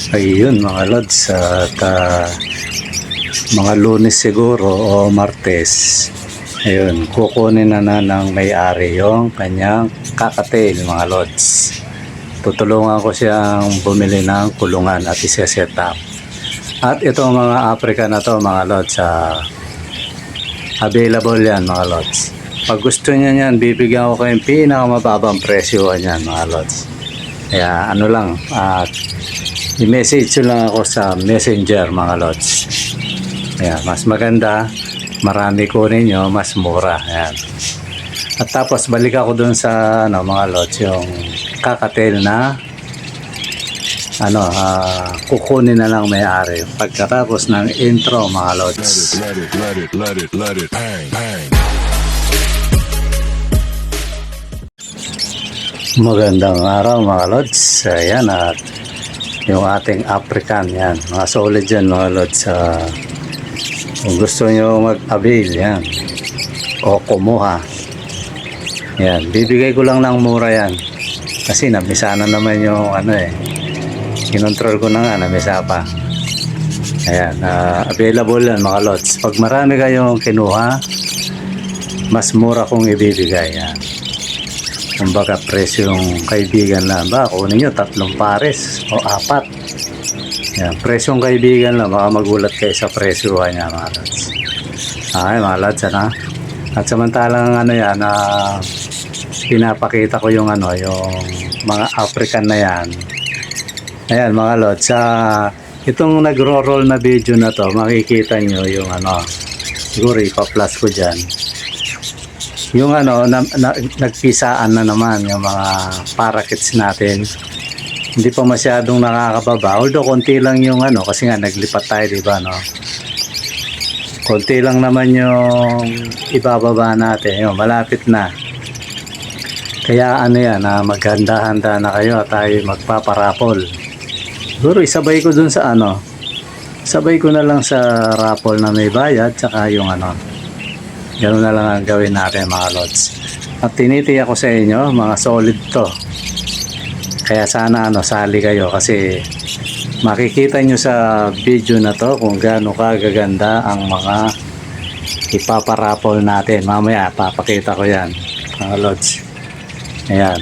Ayun mga lods, at mga Lunes siguro o Martes, ayun, kukunin na ng may-ari yung kanyang kakatail mga lods. Tutulungan ko siyang bumili ng kulungan at isa-set up. At itong mga African na to mga lods, available yan mga lods. Pag gusto niya yan, bibigyan ko kayong pinakamababang presyo yan mga lods. Kaya ano lang, i-message lang ako sa messenger mga lods. Ayan, mas maganda, marami kunin nyo, mas mura. Ayan. At tapos balik ako dun sa mga lods, yung kakatail na kukunin na lang may-ari pagkatapos ng intro mga lods. Let it, bang, bang. Magandang araw mga lods. Ayan, at yung ating African yan, mga solid yan mga lods. Kung gusto nyo mag-avail yan o kumuha yan, bibigay ko lang ng mura yan kasi namisa na naman yung kinontrol ko na nga, namisa pa. Ayan, available yan mga lods. Pag marami kayong kinuha, mas mura kong ibibigay yan. Kumbaga presyong kaibigan lang ba, kunin nyo 3 pares o 4. Yan, presyong kaibigan lang, baka magulat kayo sa presyohan niya mga lods. Ay mga lods, at samantalang yan, pinapakita ko yung yung mga African na yan. Ayan mga lods, itong nagro-roll na video na to, makikita nyo yung siguro ipa-plus ko dyan. Yung nagpisaan na naman yung mga parakeets natin. Hindi pa masyadong nakakababa. Although konti lang yung kasi nga naglipat tayo, diba, no? Konti lang naman yung ibababa natin. Yung malapit na. Kaya yan, maghanda-handa na kayo at tayo magpaparapol. Siguro isabay ko dun sa sabay ko na lang sa raffle na may bayad, tsaka yung ganoon na lang ang gawin natin mga lods. At tinitiyak ko sa inyo, mga solid to. Kaya sana sali kayo kasi makikita nyo sa video na to kung gaano kagaganda ang mga ipaparapol natin. Mamaya papakita ko yan mga lods. Ayan.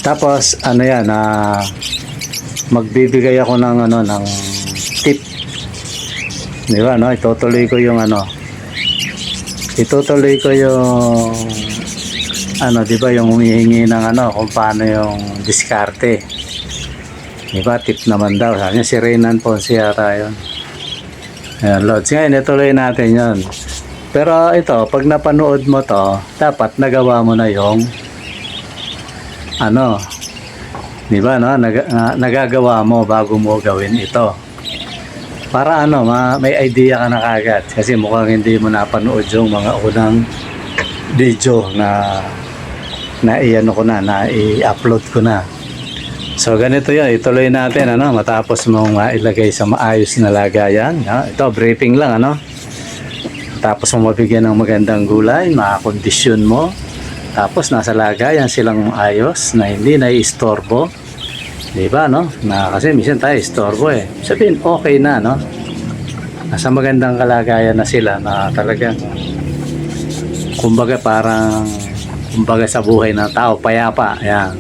Tapos magbibigay ako ng ng tip. Di ba, itutuloy ko yung itutuloy ko yung di ba, yung humihingi ng kung paano yung diskarte. Di ba, tip naman daw. Sabi niya si Reynan Ponce yata yun. Ayan, lods. Ngayon, ituloy natin yun. Pero ito, pag napanood mo to, dapat nagawa mo na yung di ba, nagagawa mo bago mo gawin ito. Para may idea ka na kagad kasi mukhang hindi mo napanood yung mga unang video na i-upload ko na. So ganito yun, ituloy natin matapos mong ilagay sa maayos na lagayan. Ito briefing lang tapos mo mabigyan ng magandang gulay, makakondisyon mo, tapos nasa lagayan silang ayos na hindi nai-istorbo. Diba, kasi minsan tayo istorbo sabihin okay na, nasa magandang kalagayan na sila na talagang kumbaga sa buhay ng tao payapa. Yan.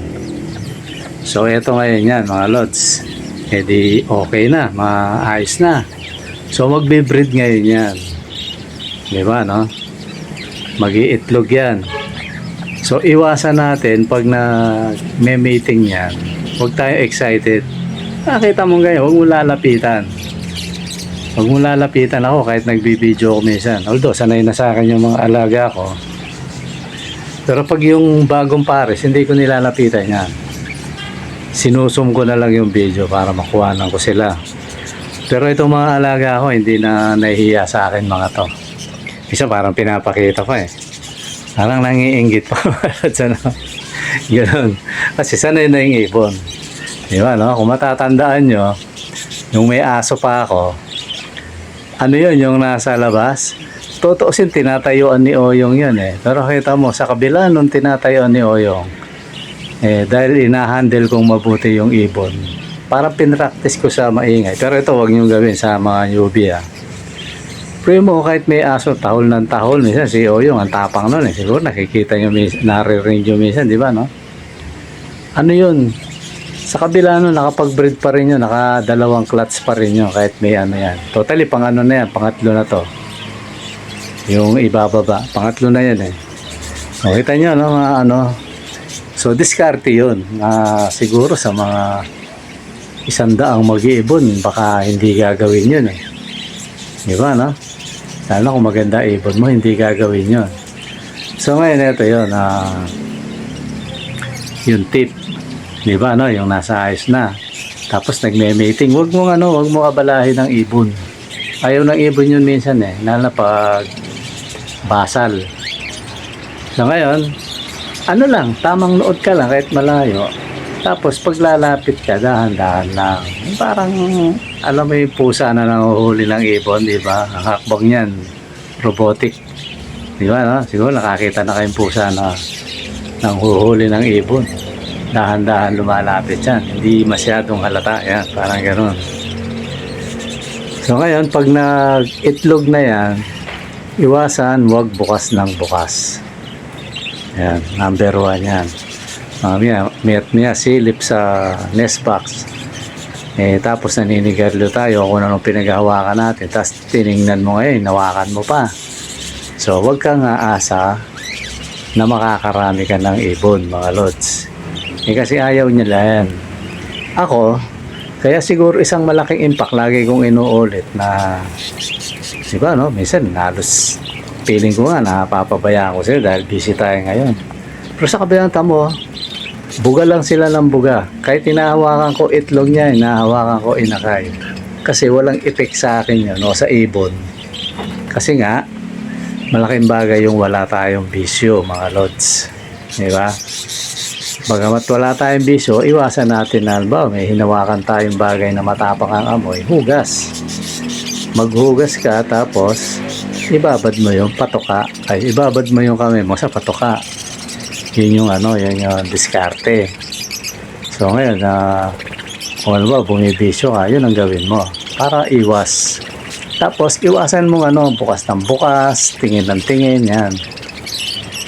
So eto ngayon yan mga lods, edi okay na, maayos na. So magbe-breed ngayon yan, diba, mag-iitlog yan. So iwasan natin pag may meeting yan, huwag tayo excited. Nakita mo ganyan, huwag mo lalapitan. Huwag mo lalapitan ako kahit nagbibideo ko minsan. Although sanay na sa akin yung mga alaga ko. Pero pag yung bagong pares, hindi ko nilalapitan yan. Sinusum ko na lang yung video para makuhanan ko sila. Pero itong mga alaga ko, hindi na nahihiya sa akin mga to. Isa parang pinapakita pa Parang nangiinggit pa. Ganun. Kasi sanay na yung ibon. Diba, Kung matatandaan nyo, yung may aso pa ako, yun, yung nasa labas, totoosin tinatayuan ni Oyong yun Pero kita mo, sa kabila nung tinatayuan ni Oyong, dahil inahandle kong mabuti yung ibon, Parang pinractice ko sa maingay. Pero ito, wag nyo gawin sa mga newbie Pray mo kahit may aso, tahol ng tahol. Minsan si Oyong, ang tapang nun Siguro nakikita nyo, naririnig nyo minsan, di ba, no? Ano yun? Sa kabila nun, nakapag-breed pa rin yun. Nakadalawang clutch pa rin yun. Kahit may ano yan. Totally, pang ano na yan. Pangatlo na to. Yung ibababa. Pangatlo na yan O, kita nyo, no? Mga ano. So, diskarte yun. Siguro sa mga 100 mag-iibon, baka hindi gagawin yun Di ba, no? Lalo kung maganda ibon mo, hindi gagawin yun. So ngayon, ito yun. Yung tip. Di ba, no? Yung nasa ayos na. Tapos nagme-mating. Huwag mo abalahin ng ibon. Ayaw ng ibon yun minsan Lalo na pag basal. So ngayon, ano lang, tamang nood ka lang kahit malayo. Tapos pag lalapit ka, dahan-dahan lang. Parang, alam mo yung pusa na nanguhuli ng ibon, di ba? Ang hakbang niyan, robotic. Di ba, no? Siguro nakakita na kayong pusa na nanguhuli ng ibon. Dahan-dahan lumalapit yan. Hindi masyadong halata yan. Parang gano'n. So ngayon, pag nag-itlog na yan, iwasan, huwag bukas ng bukas. Yan, number 1 yan. Mamaya silip sa nest box. Tapos naninigarlo tayo kung anong pinaghahawakan natin. Tapos tiningnan mo ngayon, nawakan mo pa. So, huwag kang aasa na makakarami ka ng ibon, mga lods. Kasi ayaw nila yan. Ako, kaya siguro isang malaking impact lagi kong inuulit na, diba, no? Minsan, halos feeling ko nga, napapabayaan ko sila dahil busy tayo ngayon. Pero sa kabilang tamo, buga lang sila ng buga. Kahit inahawakan ko itlog niya, inahawakan ko inakay. Kasi walang effect sa akin yun, sa ibon. Kasi nga, malaking bagay yung wala tayong bisyo, mga lods. Diba? Bagamat wala tayong bisyo, iwasan natin na, may hinawakan tayong bagay na matapang ang amoy, hugas. Maghugas ka, tapos, ibabad mo yung patoka. Ibabad mo yung kamay mo sa patoka. Yun yung diskarte. So ngayon, kung ano ba, bumibisyo ka, yun ang gawin mo. Para iwas. Tapos, iwasan mo bukas ng bukas, tingin ng tingin, yan.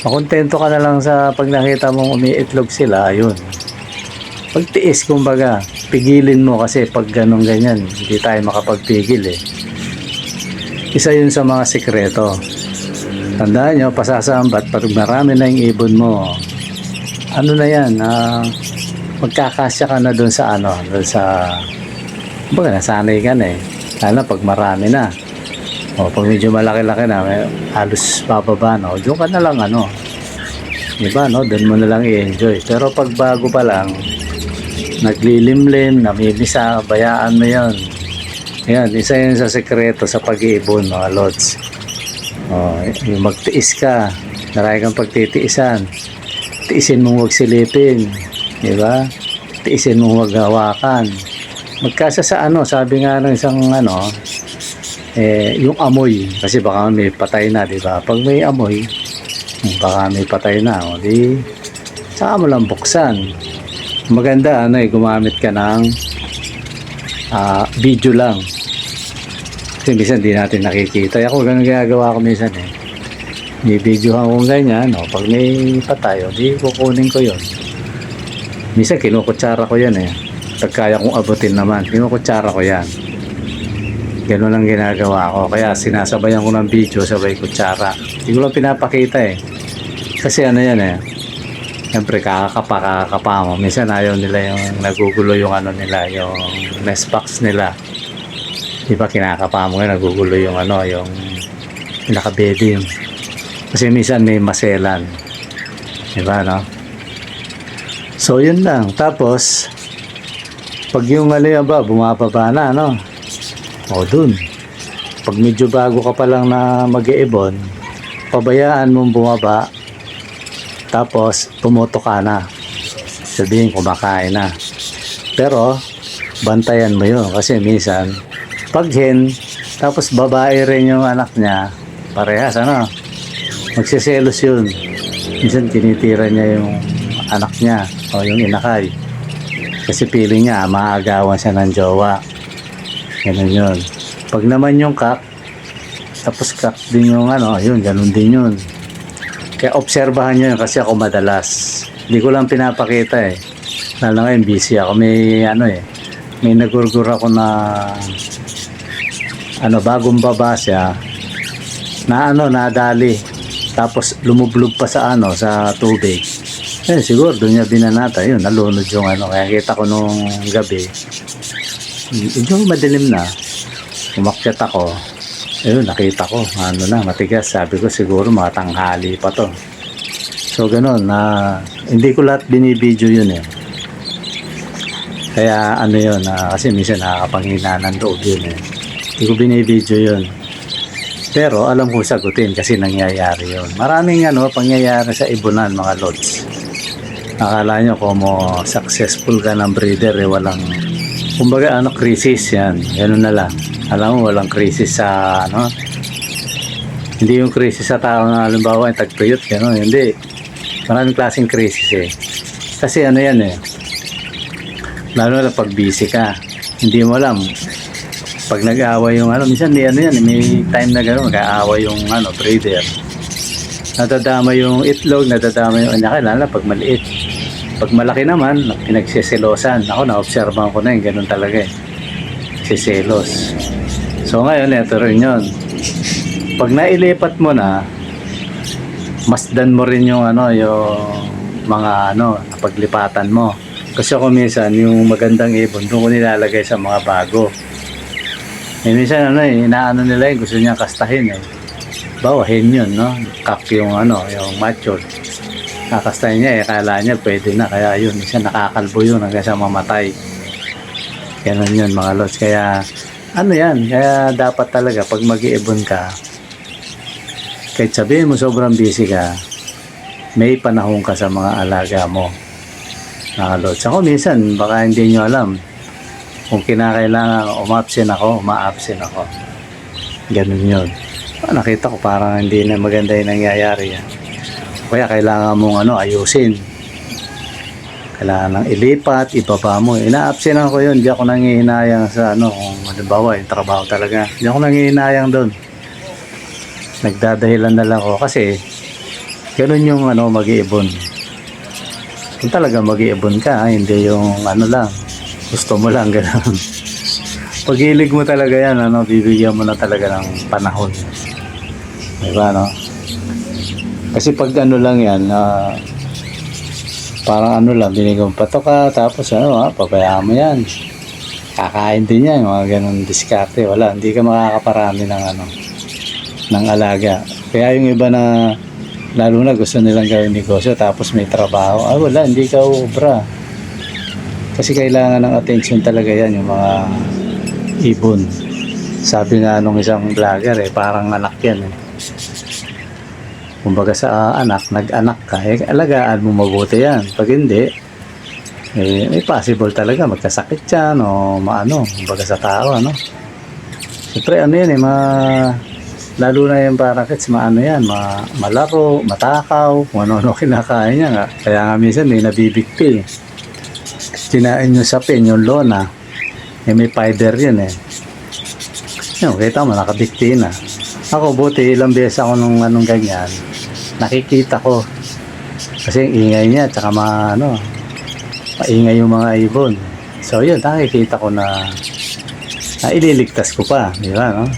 Makontento ka na lang sa pag nakita mong umiitlog sila, yun. Pagtiis, kumbaga, pigilin mo kasi pag ganun ganyan, hindi tayo makapagpigil Isa yun sa mga sikreto. Tandaan nyo, pasasambat, pag marami na yung ibon mo, ano na yan, magkakasya ka na doon sa baga nasanay ka na lalo pag marami na. Pag medyo malaki-laki na, halos bababa, doon ka na lang, diba, doon mo na lang i-enjoy. Pero pag bago pa lang, naglilimlim, namimisa, bayaan mo yun. Yan, isa yun sa sekreto sa pag-iibon, mga lods. Yung magtiis ka, marami kang pagtitiisan. Tiisin mong huwag silipin, di ba? Tiisin mong huwag hawakan. Magkasa sa sabi nga ng isang yung amoy, kasi baka may patay na, di ba? Pag may amoy, baka may patay na, di saka mo lang buksan. Maganda, gumamit ka ng video lang. Kasi minsan di natin nakikita. Ako ganun ginagawa ko minsan i-videohan ko ganyan. Pag may patay, di kukunin ko yun. Minsan kinukutsara ko yan Pag kaya kong abutin naman, kinukutsara ko yan. Ganun lang ginagawa ko. Kaya sinasabayan ko ng video, sabay kutsara. Hindi ko lang pinapakita Kasi yan siyempre kakakapa mo. Minsan ayaw nila yung nagugulo yung nila, yung nest box nila. Di ba kinakapa mo nagugulo yung yung nakabedding. Kasi minsan may maselan. Di ba, So yun lang. Tapos pag yung bumababa na, dun. Pag medyo bago ka pa lang na mag-iibon, pabayaan mong bumaba. Tapos pumoto ka na. Sabihin kumakain na. Pero bantayan mo yun kasi minsan pag hen, tapos babae rin yung anak niya, parehas magsiselos yun. Minsan tinitira niya yung anak niya o yung inakay. Kasi feeling niya, maagawan siya ng jowa. Ganun yun. Pag naman yung kak, tapos kak din yung ano, yun, ganun din yun. Kaya obserbahan nyo yun kasi ako madalas. Hindi ko lang pinapakita eh. Lalo ngayon, busy ako. May ano eh, may nagurgur ako na ano, bagong baba siya na ano, nadali. Tapos lumublob pa sa ano, sa tubig. Eh, siguro doon niya binanata. Yun, nalunod yung ano. Kaya kita ko nung gabi. Yung madilim na. Umakyat ako. Ayun, nakita ko. Ano na, matigas. Sabi ko siguro mga tanghali pa to. So, ganun. Hindi ko lahat binibideo yun eh. Kaya ano yun, kasi minsan nakakapanghina ng loob yun eh. Hindi ko binibideo yun. Pero alam ko sagutin kasi nangyayari yun. Maraming ano, pangyayari sa ibunan mga lods. Akala nyo kung successful ka ng breeder eh, walang, kumbaga ano, crisis yan. Ganun na lang. Alam mo, walang crisis sa ano. Hindi yung crisis sa tao na halimbawa yung tagpuyot, gano'n. Hindi. Maraming klaseng crisis eh. Kasi ano yan eh. Lalo na pag busy ka. Hindi mo alam. Pag nag-aaway yung ano, minsan may ano yan, may time na gano'n, mag-aaway yung ano, breeder. Nadadama yung itlog, nadadama yung anak, lalo pag maliit. Pag malaki naman, pinagsisilosan. Ako, na-observan ko na yung gano'n talaga eh. Siselos. So ngayon, ito rin yun. Pag nailipat mo na, masdan mo rin yung ano, yung mga ano, paglipatan mo. Kasi ako minsan, yung magandang ibon, doon ko nilalagay sa mga bago. Eh, minsan ano eh, inaano nila eh, gusto niya kastahin eh. Bawahin yun, no? Kak yung ano, yung mature. Kakastahin niya eh, akala niya pwede na. Kaya yun, minsan nakakalbo yun hanggang sa mamatay. Ganun yun mga lods. Kaya, ano yan, kaya dapat talaga pag mag-iibon ka, kahit sabihin mo sobrang busy ka, may panahon ka sa mga alaga mo. Mga lods. Ako minsan, baka hindi nyo alam, kung kinakailangan umabsent ako, uma-absent ako. Ganun yun. Nakita ko parang hindi na maganda yung nangyayari yan. Kaya kailangan mong ano, ayusin. Kailangan nang ilipat, ibaba mo. Ina-absenan ko yun. Hindi ako nangihinayang sa ano, kung halimbawa, yung trabaho talaga. Hindi ako nangihinayang doon. Nagdadahilan na lang ako kasi ganun yung ano, mag-iibon. Kung talaga mag-iibon ka, hindi yung ano lang, gusto mo lang, gano'n. Pag-ilig mo talaga yan, ano, bibigyan mo na talaga ng panahon. Diba, no? Kasi pag ano lang yan, parang ano lang, binigyan pa to ka, tapos ano, pabayaan mo yan. Kakain din yan, mga ganun diskarte. Wala, hindi ka makakaparami ng ano, ng alaga. Kaya yung iba na, lalo na gusto nilang gawin negosyo, tapos may trabaho, wala, hindi ka ubra. Kasi kailangan ng attention talaga yan, yung mga ibon. Sabi nga nung isang vlogger eh, parang anak yan eh. Kumbaga sa anak, nag-anak ka, eh, alagaan mo mabuti yan. Pag hindi, eh, may possible talaga magkasakit yan o maano, kumbaga sa tao, ano. Siyempre, ano yan eh, lalo na yung parakits, maano yan, malaro, matakaw, kung ano-ano kinakain niya nga. Kaya nga minsan may nabibigti. Kinain yung sapin, yung lona, eh, may fiber yun eh. Yung, kita mo, nakabigti na. Ako, buti, ilang beses ako nung anong ganyan, nakikita ko. Kasi yung ingay niya, tsaka maingay yung mga ibon. So, yun, nakikita ko na ililigtas ko pa, di ba, no?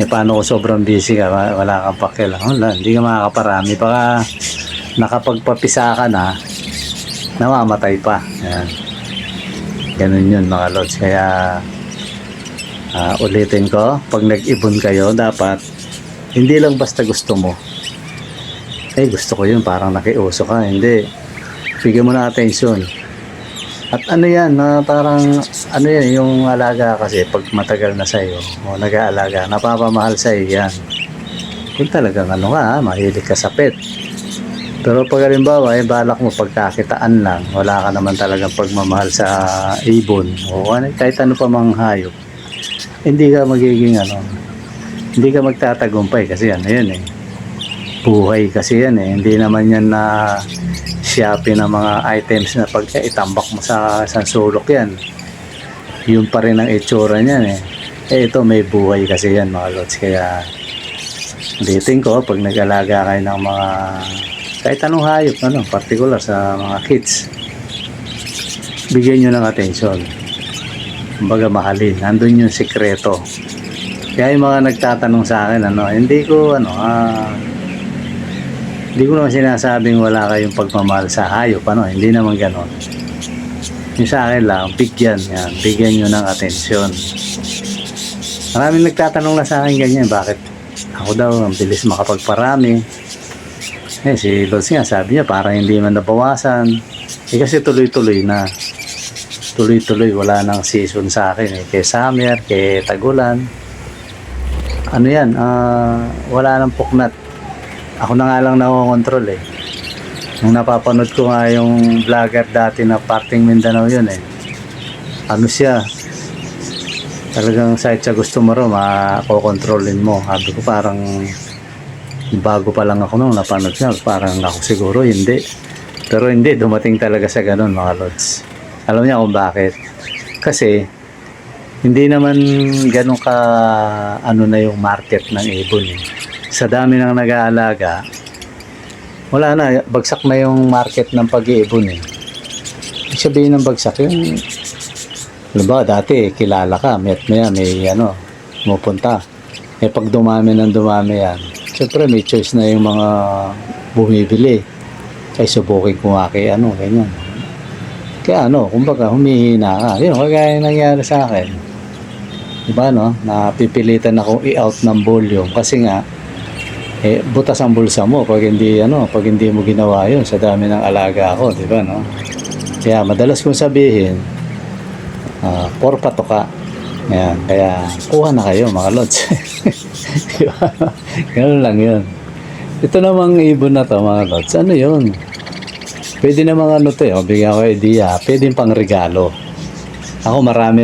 Eh, paano ko sobrang busy ka, wala kang pakialam, hindi ka makakaparami. Baka nakapagpapisa ka na, namamatay pa. Ayan. Ganun yun mga lods. Kaya ulitin ko, pag nag-ibon kayo, dapat hindi lang basta gusto mo. Gusto ko yun, parang nakiuso ka. Hindi. Bigyan mo na attention. At ano yan, parang ano yan, yung alaga kasi pag matagal na sa'yo o nag-aalaga, napapamahal sa'yo yan. Kung talagang ano ka, mahilig ka sa pet. Pero pag halimbawa, balak mo pagkakitaan lang, wala ka naman talagang pagmamahal sa ibon o kahit ano pa mang hayop, hindi ka magiging ano, hindi ka magtatagumpay kasi ano yan eh. Buhay kasi yan eh. Hindi naman yan na Shopee ng mga items na pag itambak mo sa isang sulok yan, yun pa rin ang itsura niyan eh. Ito may buhay kasi yan mga lods, kaya ulitin ko, pag nag-alaga kayo ng mga kahit anong hayop, particular sa mga kids, bigyan nyo ng atensyon. Kumbaga mahalin, nandun yung sikreto. Kaya yung mga nagtatanong sa akin, hindi ko naman sinasabing wala kayong pagmamahal sa hayop, hindi naman ganon. Yung sa akin lang, bigyan nyo ng atensyon. Maraming nagtatanong na sa akin ganyan, bakit ako daw ang bilis makapagparami. Si Lods nga sabi niya parang hindi man nabawasan. Kasi tuloy-tuloy na. Tuloy-tuloy, wala nang season sa akin kay summer, kay tagulan. Wala nang puknat. Ako na nga lang nakokontrol eh. Nung napapanood ko nga yung vlogger dati na parting Mindanao yun eh. Siya? Talagang kahit siya gusto mo rin, makokontrolin mo. Sabi ko parang bago pa lang ako nung napanood niya, parang ako siguro hindi. Pero hindi, dumating talaga sa ganun mga lods. Alam niya kung bakit? Kasi hindi naman ganun ka na yung market ng ibon eh. Sa dami ng nag-aalaga, wala na, bagsak na yung market ng pag-iibon eh. Ibig sabihin ng bagsak yung dati kilala ka, may pumunta. Pag dumami yan, siyempre may choice na yung mga bumibili. Ay subukin ko nga ganyan. Kaya kumbaga humihina ka. Yun, kagaya nangyari sa akin. Diba napipilitan akong i-out ng volume kasi nga, butas ang bulsa mo pag hindi mo ginawa yun sa dami ng alaga ko, diba Kaya madalas kong sabihin, for patoka. Ayan, kaya kuha na kayo mga lods. Diba? Ganun lang yun. Ito namang ibon na to mga lods, yun? Pwede namang bigyan ko idea, pwede pang regalo. Ako marami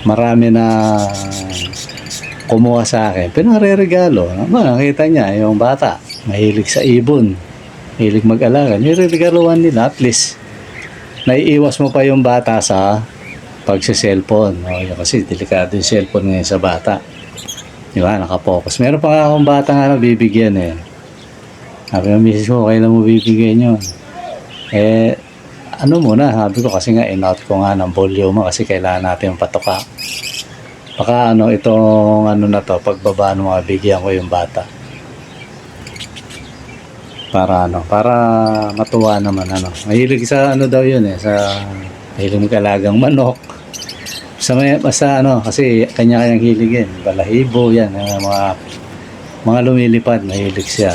marami na kumuha sa akin, pinare-regalo. Nakita niya yung bata, mahilig sa ibon, mahilig mag-alaga, nire-regaluhan nila, at least naiiwas mo pa yung bata sa pagsa-cellphone. Kasi delikado yung cellphone ngayon sa bata. Diba? Nakapokus. Meron pa nga akong bata nga bibigyan eh. Sabi ng misis ko, kailan mo bibigyan yun? Muna, sabi ko kasi nga in-out ko nga ng volume kasi kailangan natin yung patoka. Baka itong na to, pagbaba ng mga bigyan ko yung bata. Para matuwa naman Mahilig sa daw yun eh, sa mahilig mag-alagang manok. Kasi kanya-kanyang hilig yan. Balahibo yan, mga lumilipad, mahilig siya.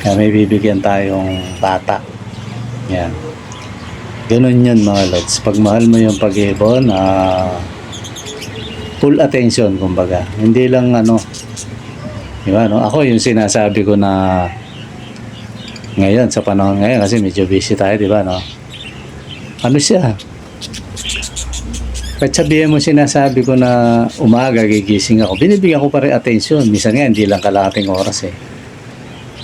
Kaya may bibigyan tayong bata. Yan. Ganun yun mga lods. Pag mahal mo yung pag-ibon, full attention kumbaga. Hindi lang diba, ako yung sinasabi ko na ngayon, sa panahon ngayon, kasi medyo busy tayo, diba, siya? Kahit sabihin mo sinasabi ko na umaga, gigising ako, binibigyan ko pa rin attention. Minsan nga, hindi lang kalahating oras eh.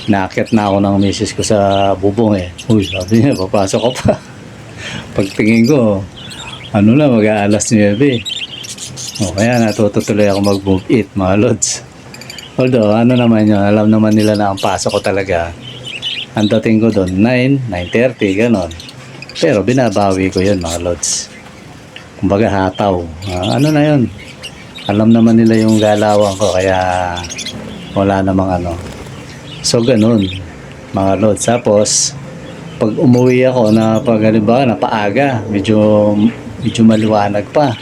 Naakyat na ako ng misis ko sa bubong eh. Uy, sabi niya, papasok ko pa. Pagtingin ko, mag-aalas 9. Kaya natutuloy ako mag-move it, mga lods. Although, naman yun, alam naman nila na ang pasok ko talaga. Ang dating ko doon, 9:30, ganon. Pero binabawi ko yun, mga lods. Kumbaga hataw. Na yun. Alam naman nila yung galawan ko, kaya wala namang So, ganun, mga lods. Tapos, pag umuwi ako na paaga, medyo maliwanag pa.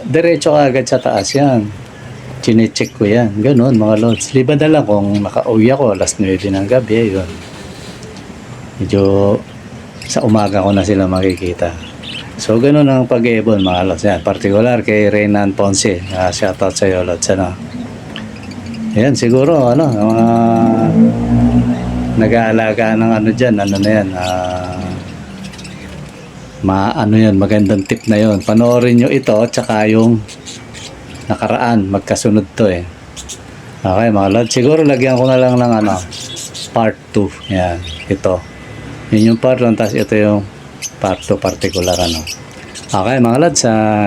Diretso agad sa taas yan. Chinecheck ko yan. Ganun, mga lods. Liban na lang kung nakauwi ako, alas 9 ng gabi, yun. Medyo sa umaga ko na sila makikita. So, ganun ang pag-ibon, mga lods. Yan, particular kay Reynan Ponce. Shoutout sa iyo, lods. Yan, siguro, mga nag-aalaga ng dyan, na yan, yan, magandang tip na yon. Panoorin nyo ito, tsaka yung nakaraan, magkasunod to eh. Okay, mga lods, siguro lagyan ko na lang ng part 2, yan. ito. Yun yung part 1, tapos ito yung part 2 particular, ano. Okay mga lads,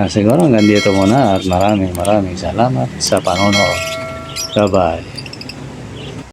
siguro hanggang dito muna at maraming salamat sa panonood. Bye-bye.